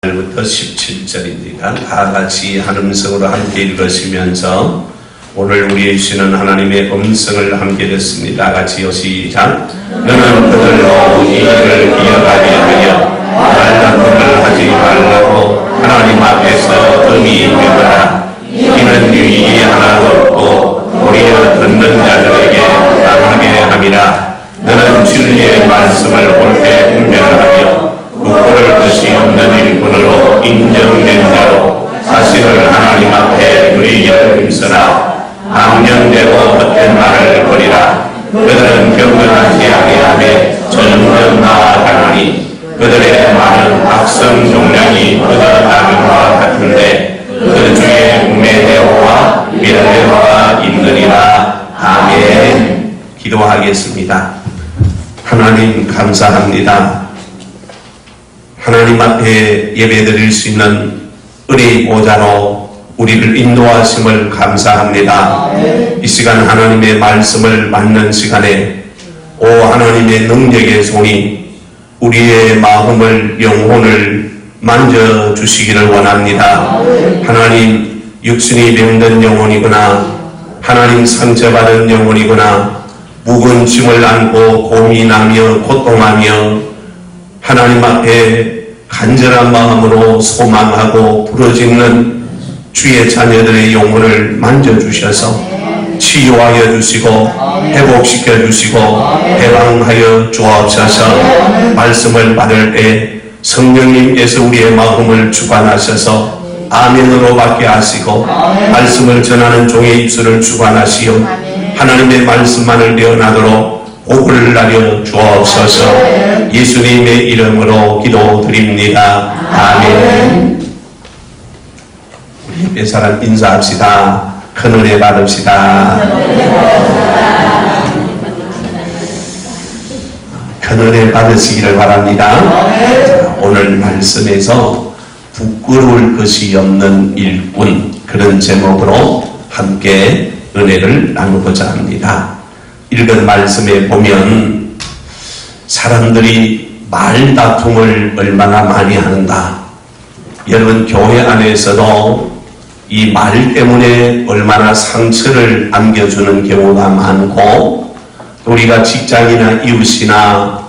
부터 17절입니다. 다 같이 한 음성으로 함께 읽으시면서 오늘 우리의 주시는 하나님의 음성을 함께 듣습니다. 같이요, 시작. 너는 그들로 이 일을 기억하게 하여 말다툼을 하지 말라고 하나님 앞에서 의미 되어라. 이는 유익이 하나도 없고 오히려 듣는 자들에게 당하게 함이라. 너는 진리의 말씀을 옳게 분별하며 부끄러울 것이 없는 일꾼으로 인정된 자로 사실을 하나님 앞에 누리려 힘쓰라. 악령되고 헛된 말을 버리라. 그들은 경건하지 아니하며 점점 나아가나니 그들의 말은 악성 종량이 그들 나무와 같은데 그 중에 우매대오와 미래대오가 있느니라. 아멘. 기도하겠습니다. 하나님 감사합니다. 하나님 앞에 예배드릴 수 있는 은혜의 보좌로 우리를 인도하심을 감사합니다. 이 시간 하나님의 말씀을 받는 시간에 오 하나님의 능력의 손이 우리의 마음을 영혼을 만져주시기를 원합니다. 하나님 육신이 병든 영혼이구나, 하나님 상처받은 영혼이구나, 묵은 짐을 안고 고민하며 고통하며 하나님 앞에 간절한 마음으로 소망하고 부르짖는 주의 자녀들의 영혼을 만져주셔서 치유하여 주시고 회복시켜 주시고 해방하여 주옵소서. 말씀을 받을 때 성령님께서 우리의 마음을 주관하셔서 아멘으로 받게 하시고 말씀을 전하는 종의 입술을 주관하시어 하나님의 말씀만을 내어나도록 복을 나려 주옵소서. 예수님의 이름으로 기도드립니다. 아멘. 우리 옆에 사람 인사합시다. 큰 은혜 받읍시다. 큰 은혜 받으시기를 바랍니다. 오늘 말씀에서 부끄러울 것이 없는 일꾼, 그런 제목으로 함께 은혜를 나누고자 합니다. 읽은 말씀에 보면 사람들이 말다툼을 얼마나 많이 하는가. 여러분 교회 안에서도 이 말 때문에 얼마나 상처를 안겨주는 경우가 많고, 우리가 직장이나 이웃이나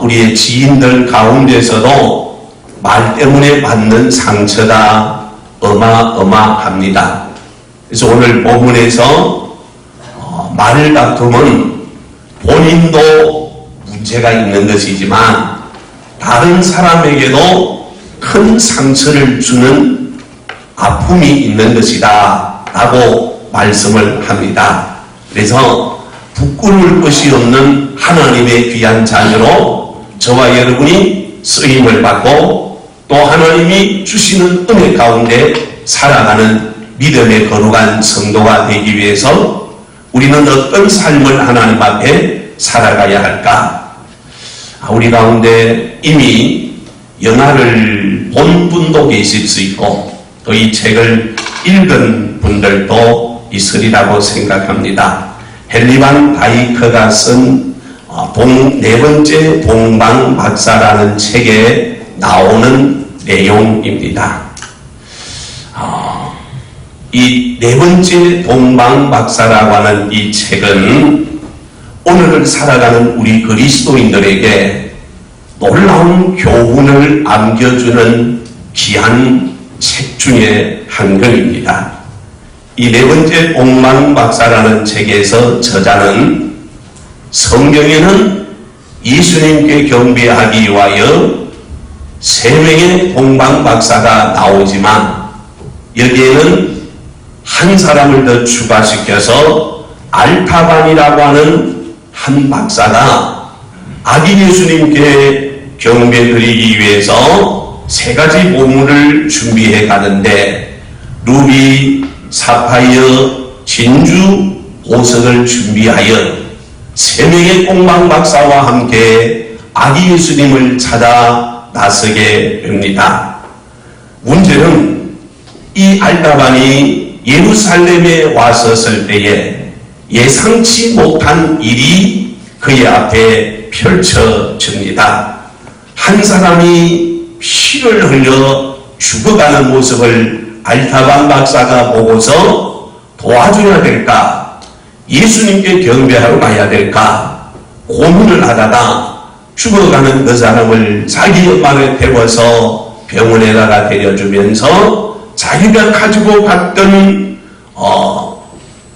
우리의 지인들 가운데서도 말 때문에 받는 상처가 어마어마합니다. 그래서 오늘 본문에서 말다툼은 본인도 문제가 있는 것이지만 다른 사람에게도 큰 상처를 주는 아픔이 있는 것이다 라고 말씀을 합니다. 그래서 부끄러울 것이 없는 하나님의 귀한 자녀로 저와 여러분이 쓰임을 받고 또 하나님이 주시는 은혜 가운데 살아가는 믿음의 거룩한 성도가 되기 위해서 우리는 어떤 삶을 하나님 앞에 살아가야 할까? 우리 가운데 이미 영화를 본 분도 계실 수 있고 또 이 책을 읽은 분들도 있으리라고 생각합니다. 헨리 반 다이크가 쓴 네 번째 동방박사라는 책에 나오는 내용입니다. 이 네 번째 동방박사라고 하는 이 책은 오늘을 살아가는 우리 그리스도인들에게 놀라운 교훈을 안겨주는 귀한 책 중에 한 권입니다. 이 네 번째 동방박사라는 책에서 저자는 성경에는 예수님께 경배하기 위하여 3명의 동방박사가 나오지만 여기에는 한 사람을 더 추가시켜서 알타반이라고 하는 한 박사가 아기 예수님께 경배드리기 위해서 3가지 보물을 준비해 가는데 루비, 사파이어, 진주, 보석을 준비하여 3명의 동방박사와 함께 아기 예수님을 찾아 나서게 됩니다. 문제는 이 알타반이 예루살렘에 왔었을 때에 예상치 못한 일이 그의 앞에 펼쳐집니다. 한 사람이 피를 흘려 죽어가는 모습을 알타반 박사가 보고서 도와줘야 될까, 예수님께 경배하러 가야 될까 고민을 하다가 죽어가는 그 사람을 자기 엄마를 태워서 병원에다가 데려주면서 자기가 가지고 갔던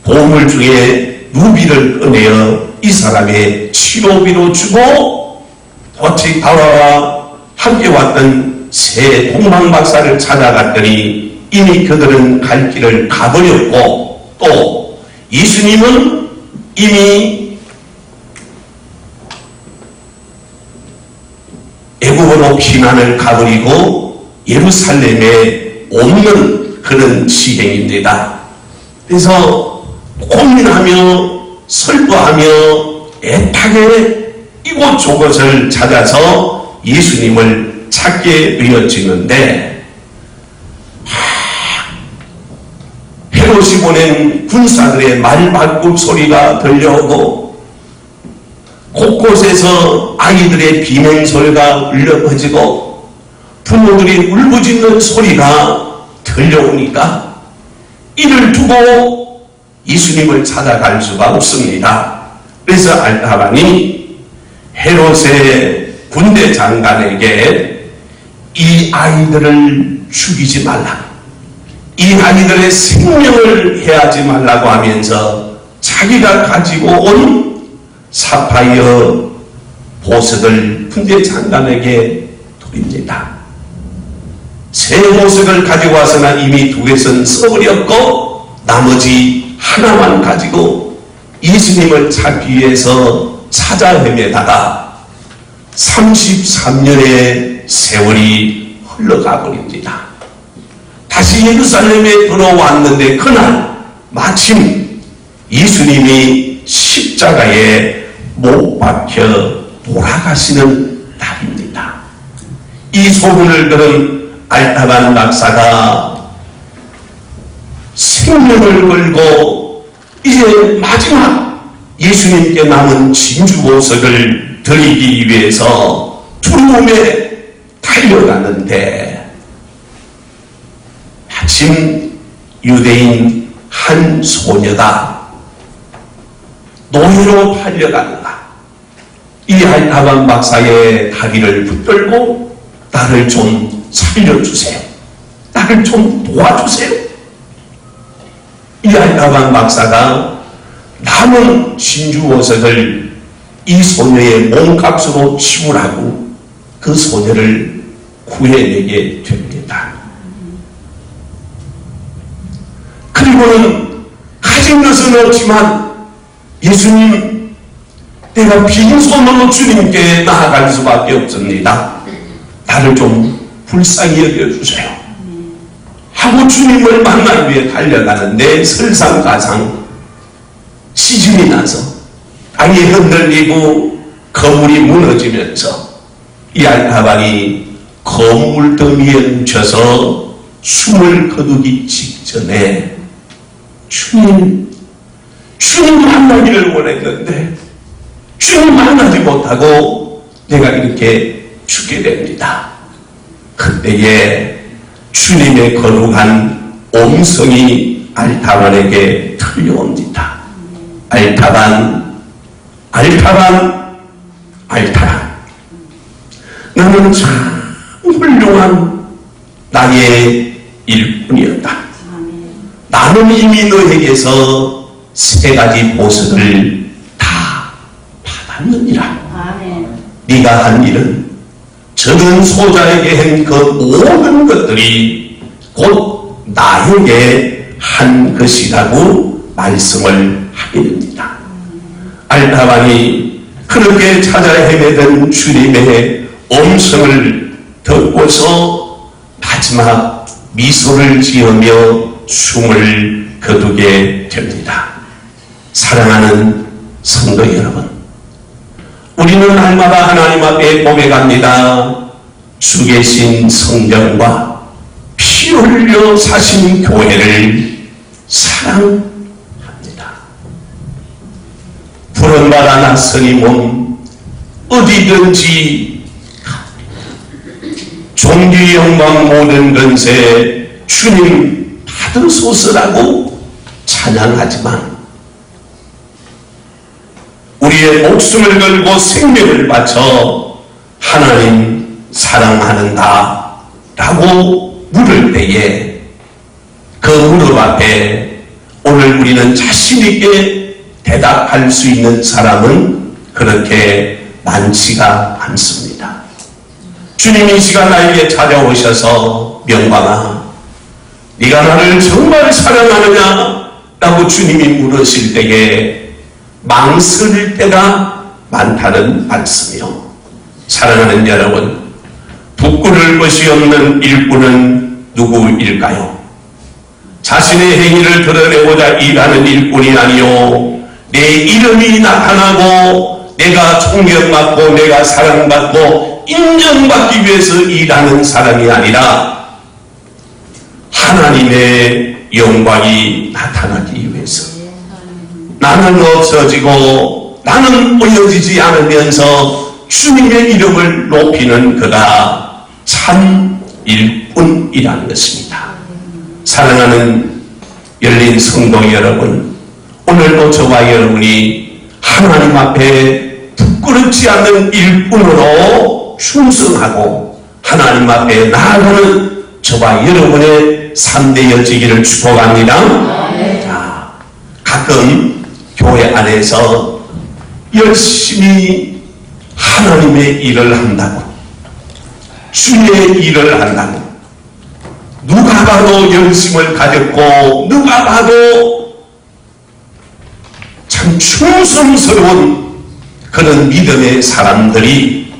보물 중에 루비를 꺼내어 이 사람의 치료비로 주고 도치 바와와 함께 왔던 세 동방박사를 찾아갔더니 이미 그들은 갈 길을 가버렸고, 또 예수님은 이미 애국으로 피난을 가버리고 예루살렘에 없는 그런 시행입니다. 그래서 고민하며 설부하며 애타게 이곳저곳을 찾아서 예수님을 찾게 되어지는데, 헤롯이 보낸 군사들의 말발굽 소리가 들려오고 곳곳에서 아이들의 비명 소리가 울려 퍼지고 부모들이 울부짖는 소리가 들려오니까 이를 두고 예수님을 찾아갈 수가 없습니다. 그래서 알타반이 헤롯의 군대 장관에게 이 아이들을 죽이지 말라, 이 아이들의 생명을 해하지 말라고 하면서 자기가 가지고 온 사파이어 보석을 군대 장관에게 드립니다. 세 보석을 가지고 와서는 이미 두 개선 써버렸고 나머지 하나만 가지고 예수님을 찾기 위해서 찾아 헤매다가 33년의 세월이 흘러가 버립니다. 다시 예루살렘에 들어왔는데 그날 마침 예수님이 십자가에 못 박혀 돌아가시는 날입니다. 이 소문을 들은 알타반 박사가 생명을 걸고 이제 마지막 예수님께 남은 진주보석을 드리기 위해서 두려움에 달려가는데 마침 유대인 한 소녀가 노예로 팔려가는가, 이 알타반 박사의 다리를 붙들고 나를 좀 살려주세요, 나를 좀 도와주세요. 이 알타반 박사가 남은 진주보석을 이 소녀의 몸값으로 치우라고 그 소녀를 구해내게 됩니다. 그리고는 가진 것은 없지만 예수님, 내가 빈손으로 주님께 나아갈 수밖에 없습니다. 나를 좀 불쌍히 여겨주세요 하고 주님을 만나기 위해 달려가는데 설상가상 시즌이 나서 땅이 흔들리고 거물이 무너지면서 이 알타반이 거물 더미에 눕혀서 숨을 거두기 직전에 주님 만나기를 원했는데 주님 만나지 못하고 내가 이렇게 죽게 됩니다. 그때에 주님의 거룩한 음성이 알타반에게 들려옵니다. 알타반, 너는 참 훌륭한 나의 일꾼이었다. 나는 이미 너에게서 세 가지 보석을 다 받았느니라. 네가 한 일은 저는 소자에게 한 그 모든 것들이 곧 나에게 한 것이라고 말씀을 하게 됩니다. 알타반이 그렇게 찾아 헤매던 주님의 음성을 듣고서 마지막 미소를 지으며 숨을 거두게 됩니다. 사랑하는 성도 여러분, 우리는 날마다 하나님 앞에 고백합니다. 주 계신 성전과 피 흘려 사신 교회를 사랑합니다. 부름받아 났으니 몸 어디든지 존귀 영광 모든 권세 주님 받으소서라고 찬양하지만 우리의 목숨을 걸고 생명을 바쳐 하나님 사랑하는가 라고 물을 때에 그 물음 앞에 오늘 우리는 자신있게 대답할 수 있는 사람은 그렇게 많지가 않습니다. 주님이 이 시간 나에게 찾아오셔서 명광아 네가 나를 정말 사랑하느냐 라고 주님이 물으실 때에 망설일 때가 많다는 말씀이요. 사랑하는 여러분, 부끄러울 것이 없는 일꾼은 누구일까요? 자신의 행위를 드러내고자 일하는 일꾼이 아니요 내 이름이 나타나고 내가 존경받고 내가 사랑받고 인정받기 위해서 일하는 사람이 아니라 하나님의 영광이 나타나기 위해서 나는 없어지고 나는 보여지지 않으면서 주님의 이름을 높이는 그가 참 일꾼이라는 것입니다. 사랑하는 열린 성도 여러분, 오늘도 저와 여러분이 하나님 앞에 부끄럽지 않는 일꾼으로 충성하고 하나님 앞에 나아가는 저와 여러분의 삶 되어지기를 축복합니다. 자, 가끔 교회 안에서 열심히 하나님의 일을 한다고 주의 일을 한다고 누가 봐도 열심을 가졌고 누가 봐도 참 충성스러운 그런 믿음의 사람들이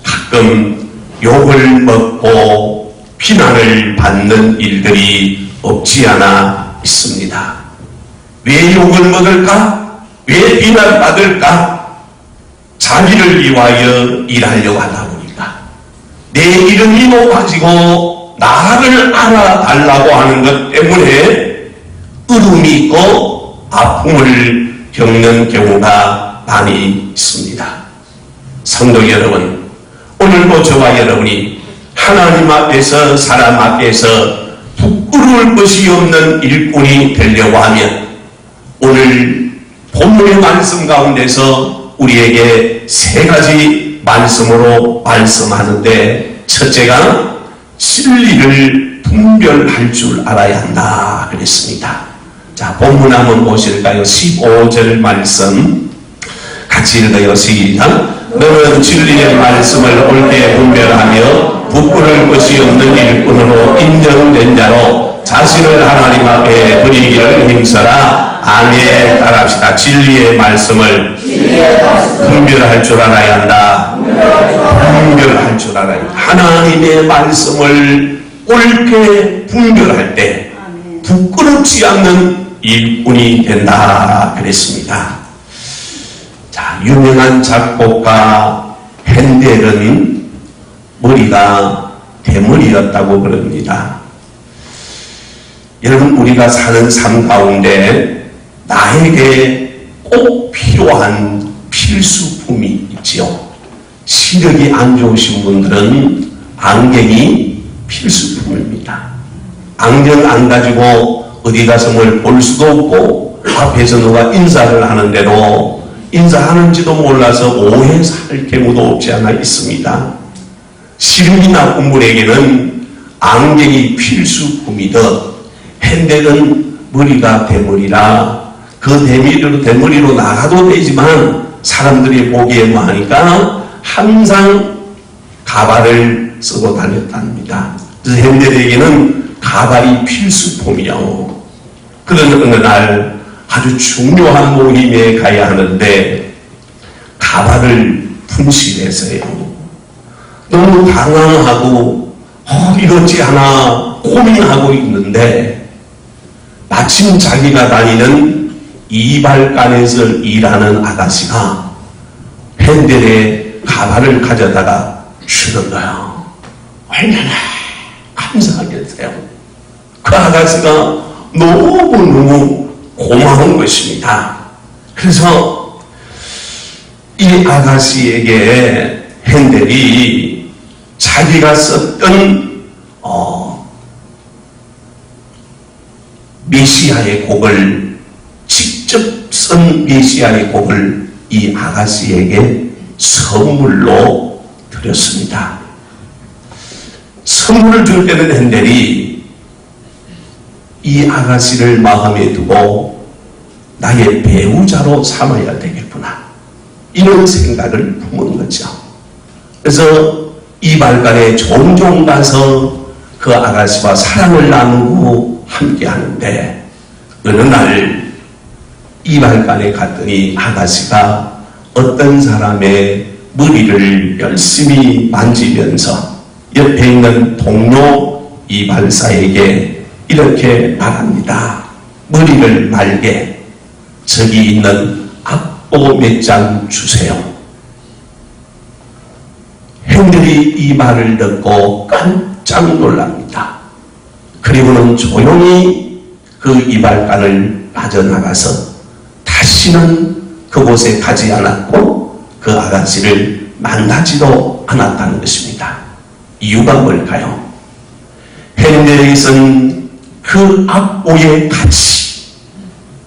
가끔 욕을 먹고 비난을 받는 일들이 없지 않아 있습니다. 왜 욕을 먹을까? 왜 비난받을까? 자기를 위하여 일하려고 하다 보니까 내 이름이 높아지고 나를 알아달라고 하는 것 때문에 어려움이 있고 아픔을 겪는 경우가 많이 있습니다. 성도 여러분, 오늘도 저와 여러분이 하나님 앞에서 사람 앞에서 부끄러울 것이 없는 일꾼이 되려고 하면 오늘 본문의 말씀 가운데서 우리에게 세 가지 말씀으로 말씀하는데 첫째가 진리를 분별할 줄 알아야 한다 그랬습니다. 자, 본문 한번 보실까요? 15절 말씀 같이 읽어요. 시작. 너는 진리의 말씀을 옳게 분별하며 부끄러울 것이 없는 일꾼으로 인정된 자로 자신을 하나님 앞에 드리기를 힘써라. 아멘. 따라합시다. 진리의 말씀을 분별할 줄 알아야 한다. 분별할 줄 알아야 한다. 하나님의 말씀을 옳게 분별할 때 부끄럽지 않는 일꾼이 된다 그랬습니다. 자, 유명한 작곡가 핸델은 머리가 대머리였다고 그럽니다. 여러분, 우리가 사는 삶 가운데 나에게 꼭 필요한 필수품이 있지요. 시력이 안 좋으신 분들은 안경이 필수품입니다. 안경 안 가지고 어디 가서 뭘 볼 수도 없고 앞에서 누가 인사를 하는데도 인사하는지도 몰라서 오해할 경우도 없지 않아 있습니다. 시력이 나쁜 분에게는 안경이 필수품이듯 핸델은 머리가 대머리라 그 대머리로 나가도 되지만 사람들이 보기에 뭐하니까 항상 가발을 쓰고 다녔답니다. 그래서 핸델에게는 가발이 필수품이요. 그런 어느 날 아주 중요한 모임에 가야 하는데 가발을 분실해서요. 너무 당황하고 이렇지 않아 고민하고 있는데 마침 자기가 다니는 이발관에서 일하는 아가씨가 핸델의 가발을 가져다가 주는 거예요. 얼마나 감사하겠어요. 그 아가씨가 너무너무 고마운 것입니다. 그래서 이 아가씨에게 핸델이 자기가 썼던 메시아의 곡을 직접 쓴 메시아의 곡을 이 아가씨에게 선물로 드렸습니다. 선물을 줄 때는 헨델이 이 아가씨를 마음에 두고 나의 배우자로 삼아야 되겠구나, 이런 생각을 품은 거죠. 그래서 이발관에 종종 가서 그 아가씨와 사랑을 나누고 함께 하는데, 어느 날 이발관에 갔더니 아가씨가 어떤 사람의 머리를 열심히 만지면서 옆에 있는 동료 이발사에게 이렇게 말합니다. 머리를 말게 저기 있는 악보 몇 장 주세요. 헨델이 이 말을 듣고 깜짝 놀랍니다. 그리고는 조용히 그 이발관을 빠져나가서 다시는 그곳에 가지 않았고 그 아가씨를 만나지도 않았다는 것입니다. 이유가 뭘까요? 헨델이 쓴 그 악보의 가치,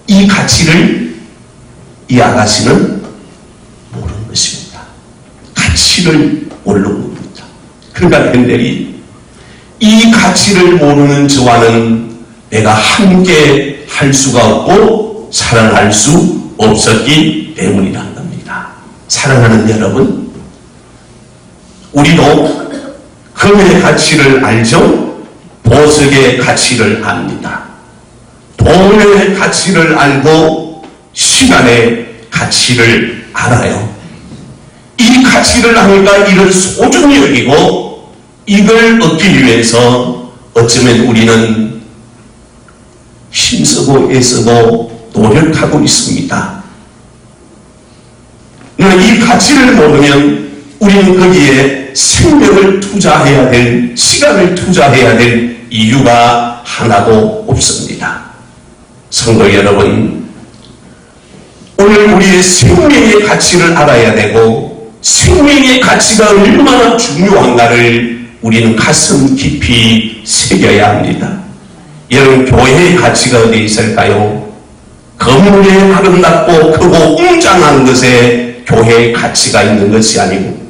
이 가치를 이 아가씨는 모르는 것입니다. 가치를 모르는 겁니다. 그러니까 헨델이 이 가치를 모르는 저와는 내가 함께 할 수가 없고 사랑할 수 없었기 때문이라는 겁니다. 사랑하는 여러분, 우리도 금의 가치를 알죠? 보석의 가치를 압니다. 돈의 가치를 알고 시간의 가치를 알아요. 이 가치를 아니까 이를 소중히 여기고 이걸 얻기 위해서 어쩌면 우리는 힘쓰고 애쓰고 노력하고 있습니다. 이 가치를 모르면 우리는 거기에 생명을 투자해야 될, 시간을 투자해야 될 이유가 하나도 없습니다. 성도 여러분, 오늘 우리의 생명의 가치를 알아야 되고 생명의 가치가 얼마나 중요한가를 우리는 가슴 깊이 새겨야 합니다. 여러분, 교회의 가치가 어디 있을까요? 건물에 아름답고 크고 웅장한 것에 교회의 가치가 있는 것이 아니고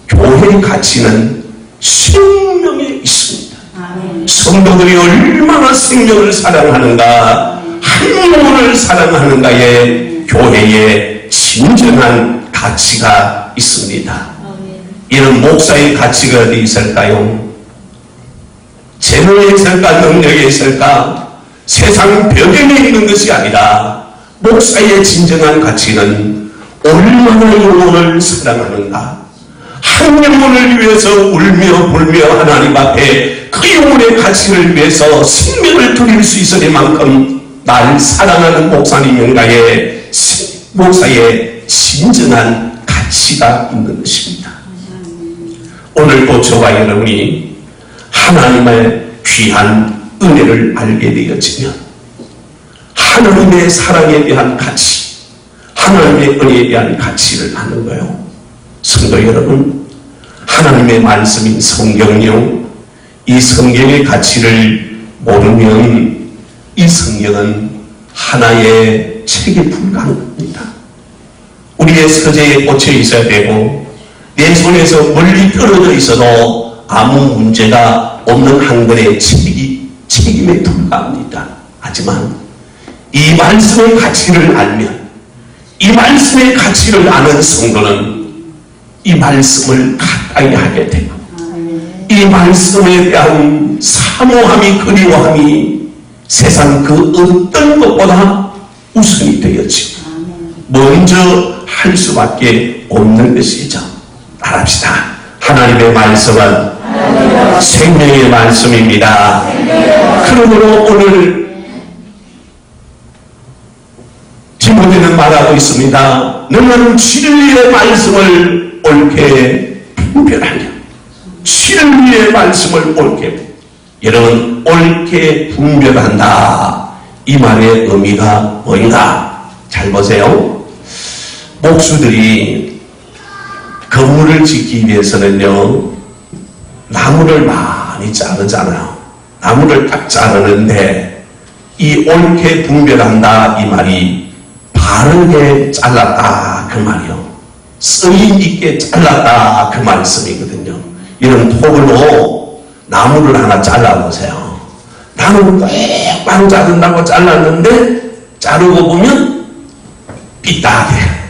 교회의 가치는 생명에 있습니다. 성도들이 얼마나 생명을 사랑하는가, 한 영혼을 사랑하는가에 교회에 진정한 가치가 있습니다. 이런 목사의 가치가 어디 있을까요? 재능에 있을까, 능력에 있을까? 세상 벽에 있는 것이 아니라 목사의 진정한 가치는 얼마나 영혼을 사랑하는가, 한 영혼을 위해서 울며 불며 하나님 앞에 그 영혼의 가치를 위해서 생명을 드릴 수 있을 만큼 날 사랑하는 목사님인가에 목사의 진정한 가치가 있는 것입니다. 오늘도 저와 여러분이 하나님의 귀한 은혜를 알게 되어지면 하나님의 사랑에 대한 가치, 하나님의 은혜에 대한 가치를 아는 거예요. 성도 여러분, 하나님의 말씀인 성경요, 이 성경의 가치를 모르면 이 성경은 하나의 책에 불과한 겁니다. 우리의 서재에 꽂혀 있어야 되고 내 손에서 멀리 떨어져 있어도 아무 문제가 없는 한 권의 책임에 불과합니다. 하지만 이 말씀의 가치를 알면, 이 말씀의 가치를 아는 성도는 이 말씀을 가까이 하게 되고 이 말씀에 대한 사모함이, 그리워함이 세상 그 어떤 것보다 우선이 되어지고 먼저 할 수밖에 없는 것이죠. 말합시다. 하나님의 말씀은 생명의 말씀입니다. 그러므로 오늘 디모데는 말하고 있습니다. 너는 진리의 말씀을 옳게 분별하려. 진리의 말씀을 옳게, 여러분, 옳게 분별한다, 이 말의 의미가 뭐인가? 잘 보세요. 목수들이 건물을 짓기 위해서는요, 나무를 많이 자르잖아요. 나무를 딱 자르는데 이 옳게 분별한다 이 말이 바르게 잘랐다 그 말이요. 쓰임 있게 잘랐다 그 말씀이거든요. 이런 톱으로 나무를 하나 잘라보세요. 나무를 꽉 자른다고 잘랐는데 자르고 보면 삐딱해.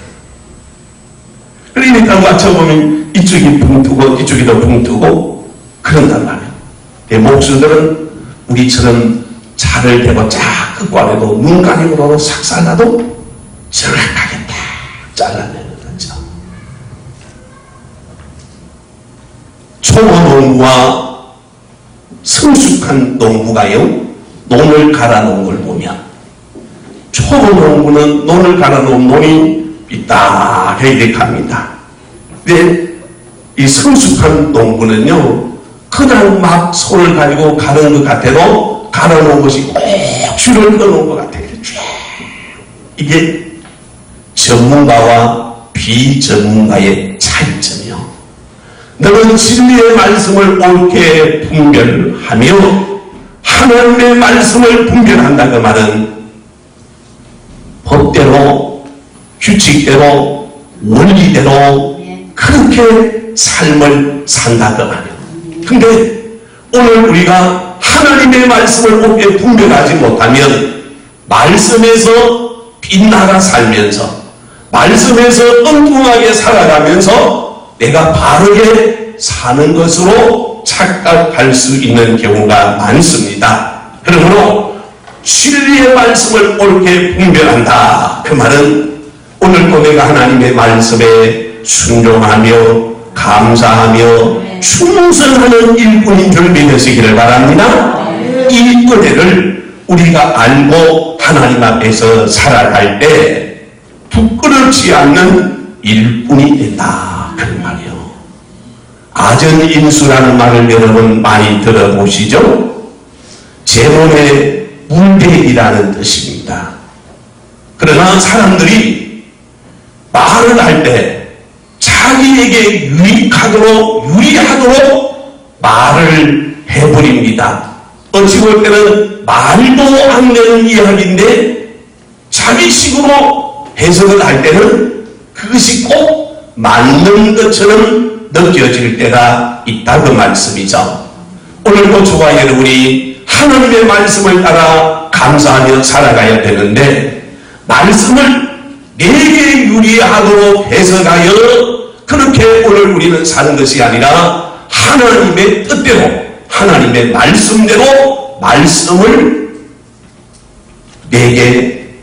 그러니까 맞춰보면 이쪽이 붕 뜨고 이쪽이 더 붕 뜨고 그런단 말이에요. 내 목수들은 우리처럼 차를 대고 쫙 끝관에도 눈가림으로 싹 잘라도 정확하게 딱 잘라내는 거죠. 초보 농부와 성숙한 농부가요, 논을 갈아놓은 걸 보면 초보 농부는 논을 갈아놓은 논이 삐딱하게 이렇게 갑니다. 근데 이 성숙한 농부는요, 그냥 막 손을 가지고 가는 것 같아도 갈아놓은 것이 꼭 줄을 끊은 것 같아요. 이게 전문가와 비전문가의 차이점이요. 너는 진리의 말씀을 옳게 분별하며 하나님의 말씀을 분별한다 그 말은 법대로 규칙대로 원리대로 그렇게 삶을 산다 그 말이에요. 근데 오늘 우리가 하나님의 말씀을 옳게 분별하지 못하면 말씀에서 빗나가 살면서 말씀에서 엉뚱하게 살아가면서 내가 바르게 사는 것으로 착각할 수 있는 경우가 많습니다. 그러므로 진리의 말씀을 옳게 분별한다 그 말은 오늘도 내가 하나님의 말씀에 순종하며 감사하며 충성하는 일꾼인 줄 믿으시기를 바랍니다. 이 은혜를 우리가 알고 하나님 앞에서 살아갈 때 부끄럽지 않는 일꾼이 된다 그 말이요. 아전인수라는 말을 여러분 많이 들어보시죠? 제 몸에 물배기라는 뜻입니다. 그러나 사람들이 말을 할 때 자기에게 유리하도록 말을 해버립니다. 어찌 볼 때는 말도 안 되는 이야기인데 자기 식으로 해석을 할 때는 그것이 꼭 맞는 것처럼 느껴질 때가 있다고 말씀이죠. 오늘도 저와 여러분이 하나님의 말씀을 따라 감사하며 살아가야 되는데 말씀을 내게 유리하도록 해석하여 그렇게 오늘 우리는 사는 것이 아니라 하나님의 뜻대로 하나님의 말씀대로 말씀을 내게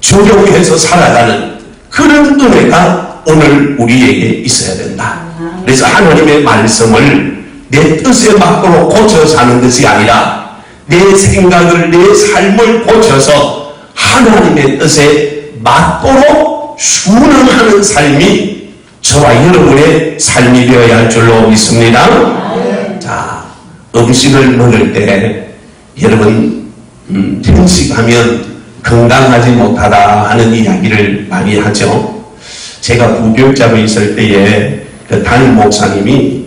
적용해서 살아가는 그런 은혜가 오늘 우리에게 있어야 된다. 그래서 하나님의 말씀을 내 뜻에 맞도록 고쳐 사는 것이 아니라 내 생각을 내 삶을 고쳐서 하나님의 뜻에 맞도록 순응하는 삶이 저와 여러분의 삶이 되어야 할 줄로 믿습니다. 자, 음식을 먹을 때 여러분 편식하면 건강하지 못하다 하는 이야기를 많이 하죠. 제가 부교육자로 있을 때에 그 담임 목사님이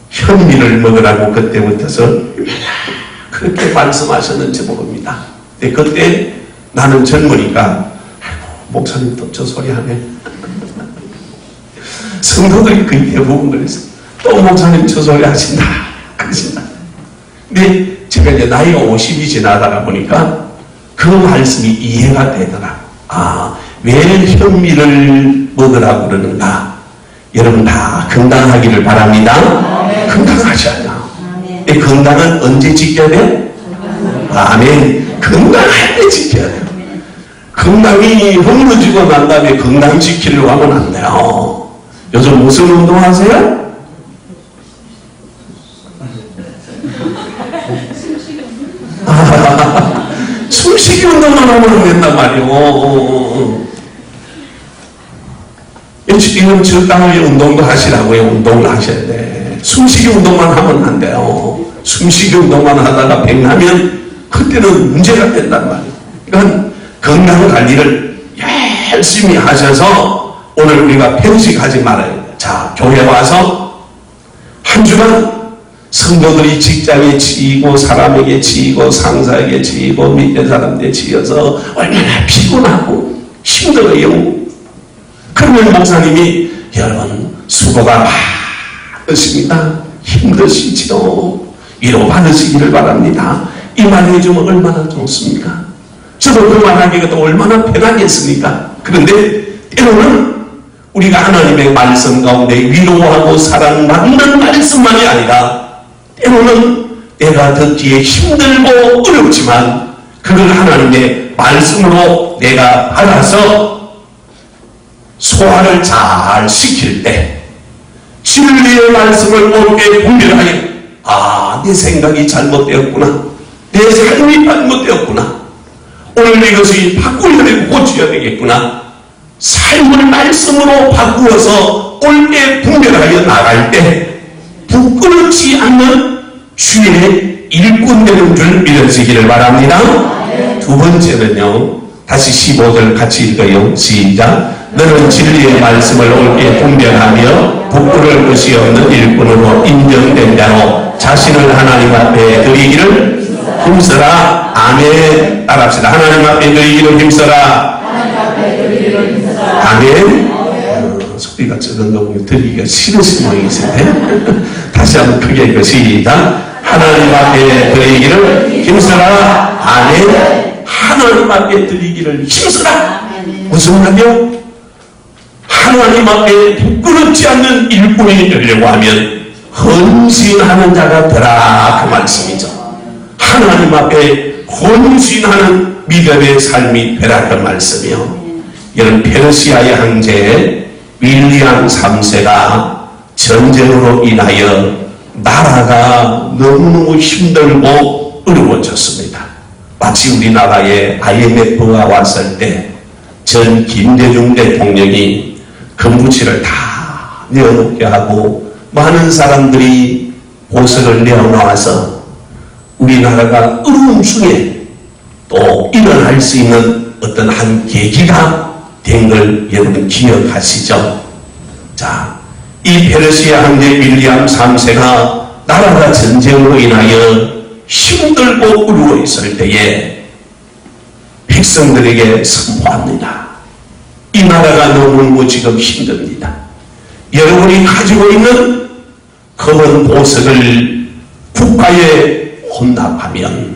현미를 먹으라고 그때부터서 그렇게 말씀하셨는지 모릅니다. 근데 그때 나는 젊으니까 목사님 또 저 소리 하네. 성도들이 거의 대부분 그랬어. 또 목사님 저 소리 하신다. 근데 제가 이제 나이가 50이 지나다가 보니까 그 말씀이 이해가 되더라. 아, 왜 현미를 먹으라고 그러는가? 여러분 다 건강하기를 바랍니다. 건강하셔야 이 건강은 언제 지켜야 돼? 아멘. 건강할 때 지켜야 돼요. 건강이 허물어지고 난 다음에 건강 지키려고 하면 안 돼요. 요즘 무슨 운동 하세요? 숨쉬기 운동만 하면 된단 말이에요. 지금 적당히 운동도 하시라고요. 운동을 하셔야 돼. 숨쉬기 운동만 하면 안 돼요. 숨쉬기 운동만 하다가 백나면 그때는 문제가 된단 말이에요. 그러니까 건강관리를 열심히 하셔서 오늘 우리가 편식하지 말아요. 자, 자, 교회 와서 한 주간 성도들이 직장에 지이고 사람에게 지이고 상사에게 지이고 밑에 사람들에 지어서 얼마나 피곤하고 힘들어요. 그러면 목사님이 여러분 수고가 많으십니다. 힘드시죠. 위로 받으시기를 바랍니다. 이 말 해주면 얼마나 좋습니까? 저도 그 말하기가 또 얼마나 편하겠습니까? 그런데 때로는 우리가 하나님의 말씀 가운데 위로하고 사랑받는 말씀만이 아니라 때로는 내가 듣기에 힘들고 어렵지만 그걸 하나님의 말씀으로 내가 받아서 소화를 잘 시킬 때 진리의 말씀을 옳게 분별하여 아, 내 생각이 잘못되었구나. 내 삶이 잘못되었구나. 오늘 이것이 바꾸려야 되고 고쳐야 되겠구나. 삶을 말씀으로 바꾸어서 옳게 분별하여 나갈 때 부끄럽지 않는 주의 일꾼 되는 줄 믿으시기를 바랍니다. 두 번째는요. 다시 15절 같이 읽어요. 시작. 너는 진리의 말씀을 옳게 분별하며 부끄러울 것이 없는 일꾼으로 인정된 자로 자신을 하나님 앞에 드리기를 힘써라. 아멘. 따라합시다. 하나님 앞에 드리기를 힘써라. 아멘. 소리가 적은 거 보면 드리기가 싫으신 모양이신데 다시 한번 크게 읽어 시작. 하나님 앞에 드리기를 힘써라. 아멘. 하나님 앞에 드리기를 힘써라. 무슨 말이요? 하나님 앞에 부끄럽지 않는 일꾼이 되려고 하면 헌신하는 자가 되라 그 말씀이죠. 하나님 앞에 헌신하는 믿음의 삶이 되라 그 말씀이요. 여러분 페르시아의 황제 윌리엄 3세가 전쟁으로 인하여 나라가 너무너무 힘들고 어려워졌습니다. 마치 우리나라에 IMF가 왔을 때 전 김대중 대통령이 금부치를 다 내어놓게 하고 많은 사람들이 보석을 내어놓아서 우리나라가 어려움 중에 또 일어날 수 있는 어떤 한 계기가 된 걸 여러분 기억하시죠? 자, 이 페르시아 황제 윌리엄 3세가 나라가 전쟁으로 인하여 힘들고 어려워 있을 때에 백성들에게 선포합니다. 이 나라가 너무 지금 힘듭니다. 여러분이 가지고 있는 검은 보석을 국가에 혼납하면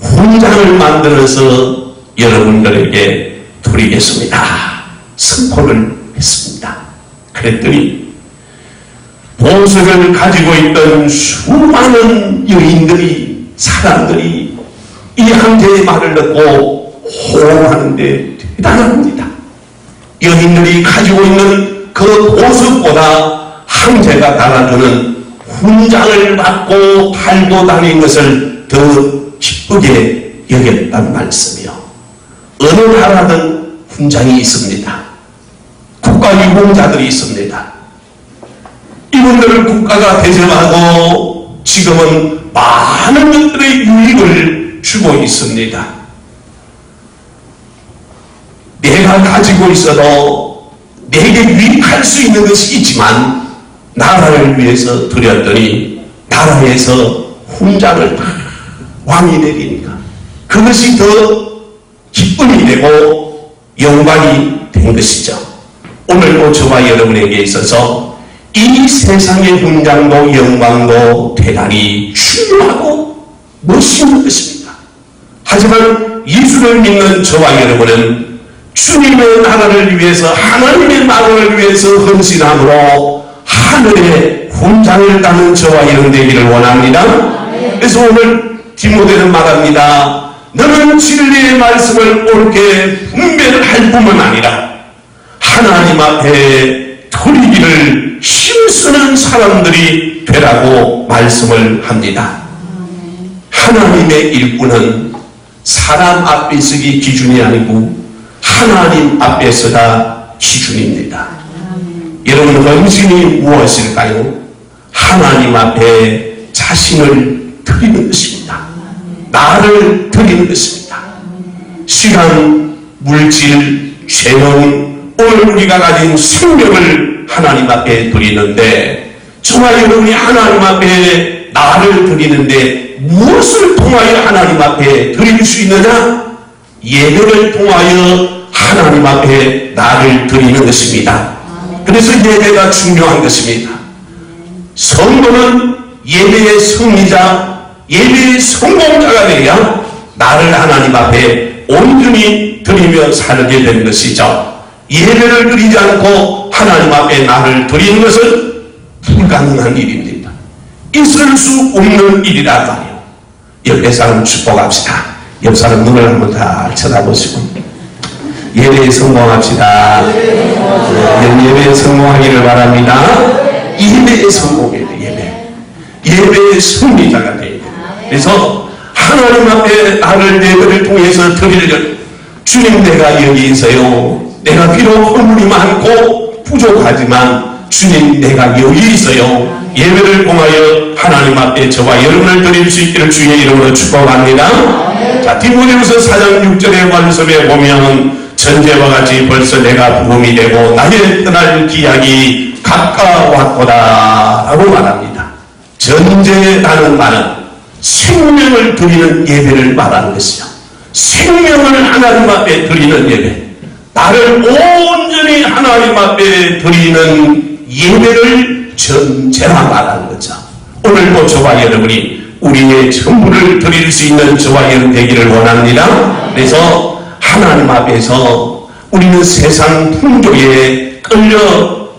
훈장을 만들어서 여러분들에게 드리겠습니다. 선포를 했습니다. 그랬더니 보석을 가지고 있던 수많은 여인들이 사람들이 이 황제의 말을 듣고 호응하는데 대단합니다. 여인들이 가지고 있는 그 보석보다 황제가 달아주는 훈장을 받고 달고 다닌 것을 더 기쁘게 여겼단 말씀이요. 어느 나라든 훈장이 있습니다. 국가유공자들이 있습니다. 이분들을 국가가 대접하고 지금은 많은 것들의 유익을 주고 있습니다. 내가 가지고 있어도 내게 유익할 수 있는 것이 있지만 나라를 위해서 드렸더니 나라에서 훈장을 왕이 내리니까 그것이 더 기쁨이 되고 영광이 된 것이죠. 오늘도 저와 여러분에게 있어서 이 세상의 훈장도 영광도 대단히 중요하고 멋있는 것입니다. 하지만 예수를 믿는 저와 여러분은 주님의 나라를 위해서 하나님의 나라를 위해서 헌신함으로 하늘의 훈장을 따는 저와 여러분 되기를 원합니다. 그래서 오늘 디모데는 말합니다. 너는 진리의 말씀을 옳게 분별할 뿐만 아니라 하나님 앞에 드리기를 힘쓰는 사람들이 되라고 말씀을 합니다. 하나님의 일꾼은 사람 앞에 서기 기준이 아니고 하나님 앞에 서가 기준입니다. 여러분 헌신이 무엇일까요? 하나님 앞에 자신을 드리는 것입니다. 나를 드리는 것입니다. 시간, 물질, 재능, 오늘 우리가 가진 생명을 하나님 앞에 드리는데, 저와 여러분이 하나님 앞에 나를 드리는데 무엇을 통하여 하나님 앞에 드릴 수 있느냐? 예배를 통하여 하나님 앞에 나를 드리는 것입니다. 그래서 예배가 중요한 것입니다. 성도는 예배의 승리자, 예배의 성공자가 되어야 나를 하나님 앞에 온전히 드리며 살게 되는 것이죠. 예배를 드리지 않고 하나님 앞에 나를 드리는 것은 불가능한 일입니다. 있을 수 없는 일이란 말이에요. 옆에 사람 축복합시다. 옆 사람 눈을 한번 다 쳐다보시고 예배에 성공합시다. 예배에 성공하기를 바랍니다. 예배에 성공해야 돼. 예배의 승리자가 돼야 돼. 그래서 하나님 앞에 나를 예배를 통해서 드리려는 주님, 내가 여기 있어요. 내가 비록 허물이 많고 부족하지만 주님, 내가 여기 있어요. 예배를 통하여 하나님 앞에 저와 여러분을 드릴 수 있기를 주의 이름으로 축복합니다. 자, 디모데후서 4장 6절의 말씀에 보면 전제와 같이 벌써 내가 부름이 되고 나의 떠날 기약이 가까웠도다 라고 말합니다. 전제라는 말은 생명을 드리는 예배를 말하는 것이죠. 생명을 하나님 앞에 드리는 예배, 나를 온전히 하나님 앞에 드리는 예배를 전제라 말하는 거죠. 오늘도 저와 여러분이 우리의 전부를 드릴 수 있는 저와 여러분 되기를 원합니다. 그래서 하나님 앞에서 우리는 세상 풍조에 끌려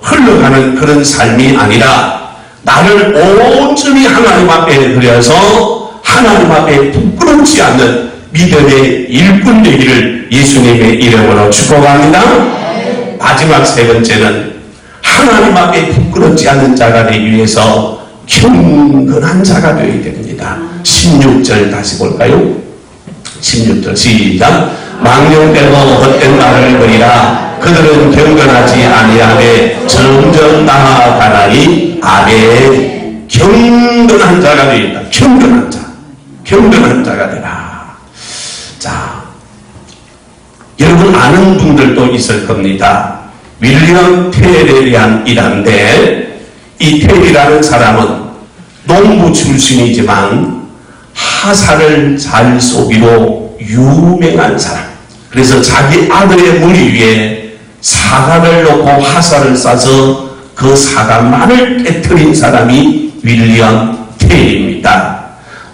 흘러가는 그런 삶이 아니라 나를 온전히 하나님 앞에 드려서 하나님 앞에 부끄럽지 않는 믿음의 일꾼 되기를 예수님의 이름으로 축복합니다. 마지막 세 번째는 하나님 앞에 부끄럽지 않는 자가 되기 위해서 경건한 자가 되어야 됩니다. 16절 다시 볼까요? 16절 시작. 망령되고 헛된 말을 버리라. 그들은 경건하지 아니하되 점점 나아가나니 아멘. 경건한 자가 되어야 된다. 경건한 자가 되라. 자, 여러분 아는 분들도 있을 겁니다. 윌리엄 텔에 대한 일화인데, 이 텔이라는 사람은 농부 출신이지만 하사를 잘 쏘기로 유명한 사람. 그래서 자기 아들의 머리 위에 사과를 놓고 화살을 쏴서 그 사과만을 깨뜨린 사람이 윌리엄 텔입니다.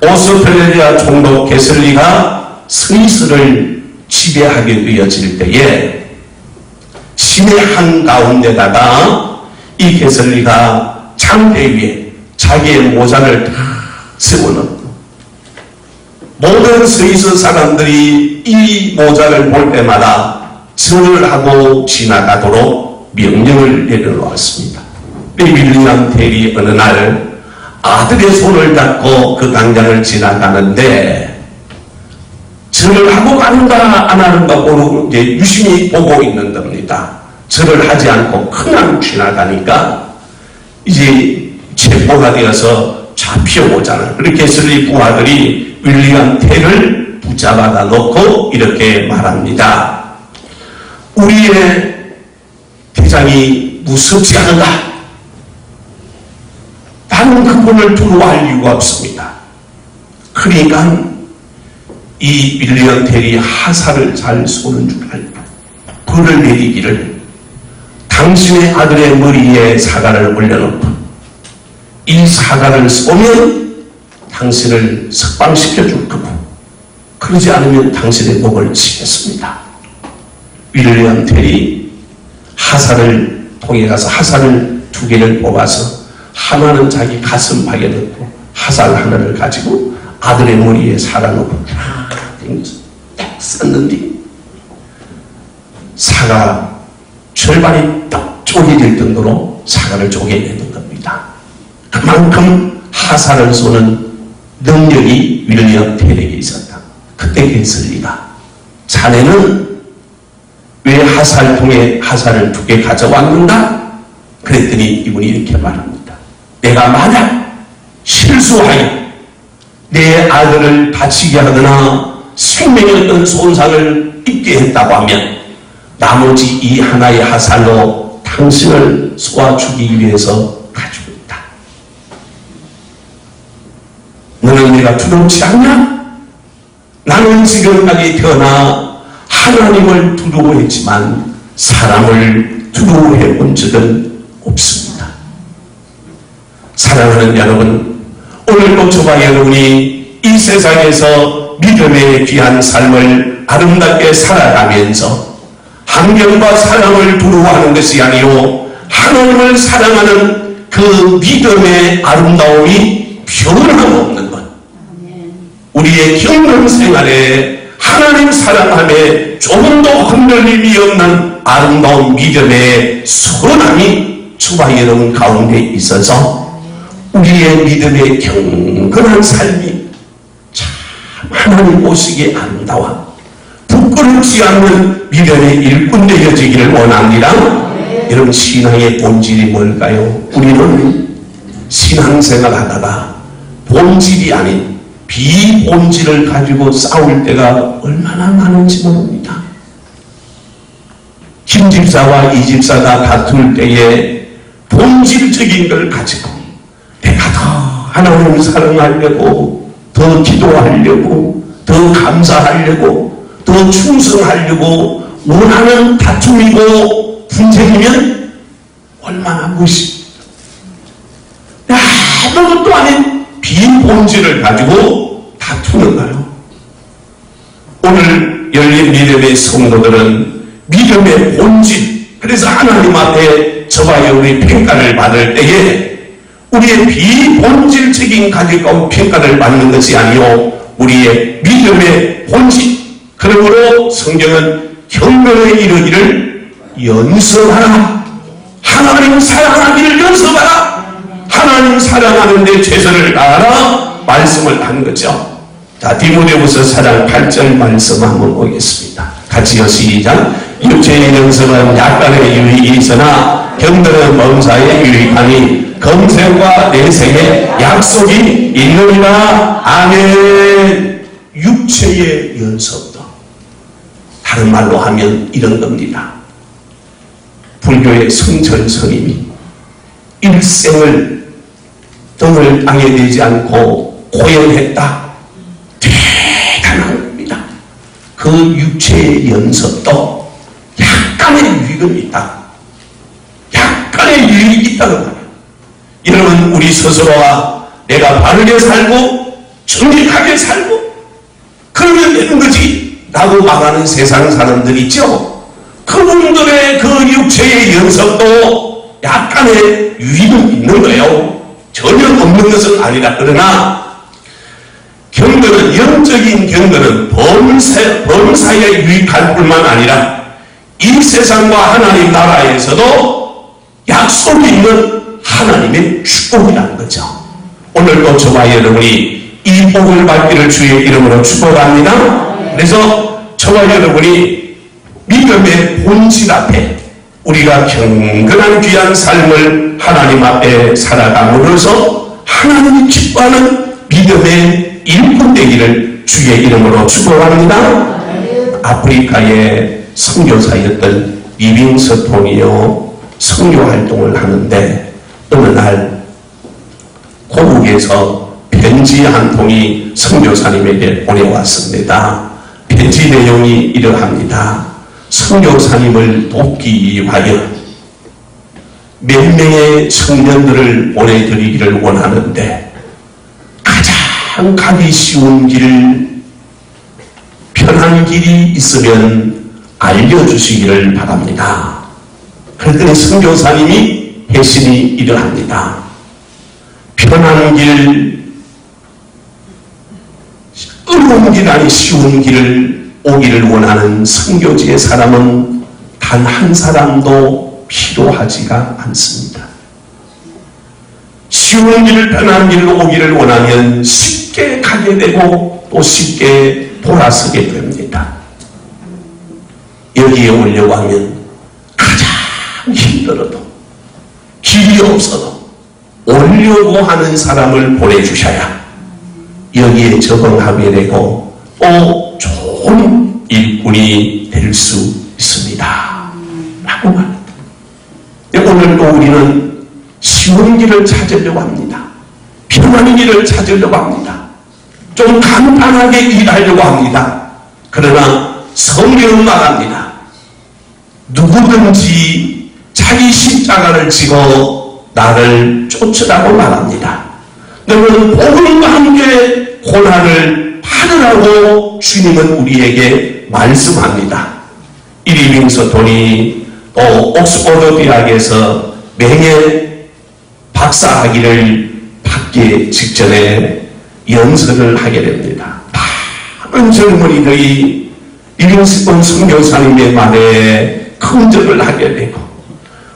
오스트레일리아 총독 게슬리가 스위스를 지배하게 되어질 때에 시내 한가운데다가 이 게슬리가 창대 위에 자기의 모자를 다 세워놓고 모든 스위스 사람들이 이 모자를 볼 때마다 절을 하고 지나가도록 명령을 내려놓았습니다. 윌리엄 텔이 어느 날 아들의 손을 잡고 그 광장을 지나가는데 절을 하고 가는가 안 하는가 모르고 이제 유심히 보고 있는 겁니다. 절을 하지 않고 그냥 지나가니까 이제 체포가 되어서 잡혀오잖아요. 그렇게 게슬리 부하들이 윌리엄 텔을 붙잡아다 놓고 이렇게 말합니다. 우리의 대장이 무섭지 않은가? 나는 그분을 두려워할 이유가 없습니다. 그러니까 이 윌리엄 텔이 하사를 잘 쏘는 줄 알고 벌을 내리기를 당신의 아들의 머리에 사과를 올려놓고 이 사과를 쏘면 당신을 석방시켜 줄 거고 그러지 않으면 당신의 목을 치겠습니다. 윌리엄 텔이 하사를 통해 가서 하사를 2개를 뽑아서 하나는 자기 가슴팍에 넣고 하살 하나를 가지고 아들의 머리에 사과놓고 딱 썼는데 사과 절반이 딱 쪼개질 정도로 사과를 쪼개내는 겁니다. 그만큼 하살을 쏘는 능력이 윌리엄 텔에게 있었다. 그때 게슬리가 자네는 왜 하살통에 하살을 2개 가져왔는가? 그랬더니 이분이 이렇게 말합니다. 내가 만약 실수하여 내 아들을 다치게 하거나 생명에 어떤 손상을 입게 했다고 하면 나머지 이 하나의 화살로 당신을 쏘아 죽이기 위해서 가지고 있다. 너는 내가 두렵지 않냐? 나는 지금까지 태어나 하나님을 두려워했지만 사람을 두려워해 본 적은 없습니다. 사랑하는 여러분, 오늘도 저와 여러분이 이 세상에서 믿음의 귀한 삶을 아름답게 살아가면서 환경과 사람을 두려워하는 것이 아니요 하나님을 사랑하는 그 믿음의 아름다움이 변함없는 것, 우리의 경건 생활에 하나님 사랑함에 조금도 흔들림이 없는 아름다운 믿음의 선함이 저와 여러분 가운데 있어서 우리의 믿음의 경건한 삶이 참 하나님 보시기에 아름다워 부끄럽지 않는 믿음의 일꾼 되어지기를 원합니다. 여러분, 신앙의 본질이 뭘까요? 우리는 신앙생활 하다가 본질이 아닌 비본질을 가지고 싸울 때가 얼마나 많은지 모릅니다. 김 집사와 이 집사가 다툴 때에 본질적인 걸 가지고 내가 더 하나님을 사랑하려고, 더 기도하려고, 더 감사하려고, 더 충성하려고 원하는 다툼이고 분쟁이면 얼마나 무엇입니까? 아무것도 아닌 비본질을 가지고 다투는가요? 오늘 열린 믿음의 성도들은 믿음의 본질, 그래서 하나님 앞에 저와 여러분이 평가를 받을 때에 우리의 비본질적인 가지고 평가를 받는 것이 아니요 우리의 믿음의 본질. 그러므로 성경은 경건에 이르기를 연습하라. 하나님 사랑하기를 연습하라. 하나님 사랑하는데 최선을 다하라 말씀을 한 거죠. 자, 디모데후서 4장 8절 말씀 한번 보겠습니다. 같이요, 시작. 육체의 연습은 약간의 유익이 있으나 경건은 범사에 유익하니 검생과 내생에 약속이 있느니라. 아멘. 육체의 연습도 다른 말로 하면 이런 겁니다. 불교의 성철 스님이 일생을 등을 땅에 대지 않고 고연했다. 대단한 겁니다. 그 육체의 연습도 약간의 유익은 있다. 약간의 유익이 있다는 거예요. 여러분, 우리 스스로가 내가 바르게 살고 정직하게 살고 그러면 되는 거지 라고 말하는 세상 사람들 있죠. 그분들의 그 육체의 연습도 약간의 유익은 있는 거예요. 전혀 없는 것은 아니다. 그러나 경건은, 영적인 경건은 범사에 유익할 뿐만 아니라 이 세상과 하나님 나라에서도 약속이 있는 하나님의 축복이라는 거죠. 오늘도 저와 여러분이 이 복을 받기를 주의 이름으로 축복합니다. 그래서 저와 여러분이 믿음의 본질 앞에 우리가 경건한 귀한 삶을 하나님 앞에 살아감으로써 하나님이 기뻐하는 믿음의 일꾼 되기를 주의 이름으로 축복합니다. 아프리카의 선교사였던 리빙스톤이요 선교 활동을 하는데 어느 날 고국에서 편지 한 통이 선교사님에게 보내왔습니다. 편지 내용이 이러합니다. 선교사님을 돕기 위하여 몇 명의 청년들을 보내드리기를 원하는데 가장 가기 쉬운 길, 편한 길이 있으면 알려주시기를 바랍니다. 그랬더니 선교사님이 회신이 이러합니다. 편한 길, 어려운 길 아니 쉬운 길을 오기를 원하는 선교지의 사람은 단 한 사람도 필요하지가 않습니다. 쉬운 길, 편한 길로 오기를 원하면 쉽게 가게 되고 또 쉽게 돌아서게 됩니다. 여기에 오려고 하면 가장 힘들어도 길이 없어도 오려고 하는 사람을 보내주셔야 여기에 적응하게 되고 또 좋은 일꾼이 될 수 있습니다. 하고 말았다. 오늘도 우리는 쉬운 길을 찾으려고 합니다. 편한 길을 찾으려고 합니다. 좀 간단하게 일하려고 합니다. 그러나 성경은 말합니다. 누구든지 자기 십자가를 지고 나를 쫓으라고 말합니다. 너는 복음과 함께 고난을 받으라고 주님은 우리에게 말씀합니다. 이 리빙스톤이 또 옥스퍼드 대학에서 맹의 박사학위를 받기 직전에 연설을 하게 됩니다. 많은 젊은이들이 리빙스톤 선교사님의 말에 긍정을 하게 되고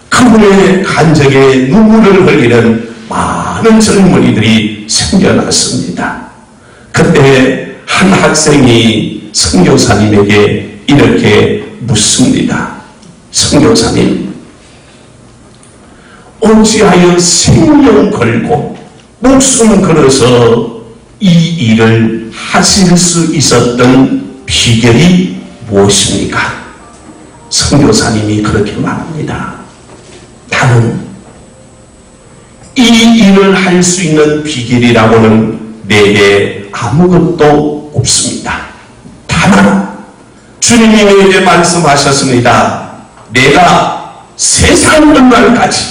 그분의 간적에 눈물을 흘리는 많은 젊은이들이 생겨났습니다. 그때 한 학생이 선교사님에게 이렇게 묻습니다. 선교사님, 어찌하여 생명 걸고 목숨 걸어서 이 일을 하실 수 있었던 비결이 무엇입니까? 선교사님이 그렇게 말합니다. 나는 이 일을 할 수 있는 비결이라고는 내게 아무것도 없습니다. 다만 주님이 내게 말씀하셨습니다. 내가 세상 끝날까지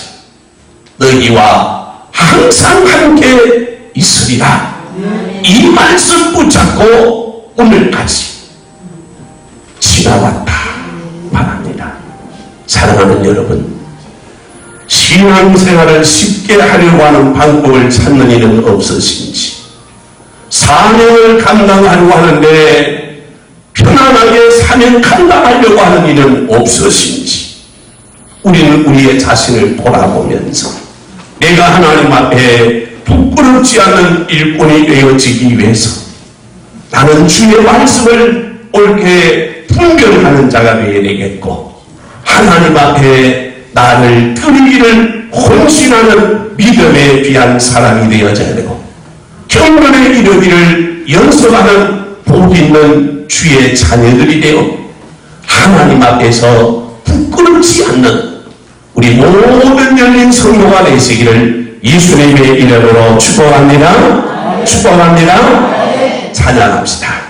너희와 항상 함께 있으리라. 이 말씀 붙잡고 오늘까지 지나왔다 말합니다. 사랑하는 여러분, 신앙생활을 쉽게 하려고 하는 방법을 찾는 일은 없으신지, 사명을 감당하려고 하는데 편안하게 사명 감당하려고 하는 일은 없으신지, 우리는 우리의 자신을 돌아보면서 내가 하나님 앞에 부끄럽지 않는 일꾼이 되어지기 위해서 나는 주의 말씀을 옳게 분별하는 자가 되어야 되겠고, 하나님 앞에 나를 드리기를 헌신하는 믿음에 귀한 사람이 되어져야 되고, 경건에 이르기를 연습하는 복 있는 주의 자녀들이 되어 하나님 앞에서 부끄럽지 않는 우리 모든 열린 성도가 되시기를 예수님의 이름으로 축복합니다. 축복합니다. 찬양합시다.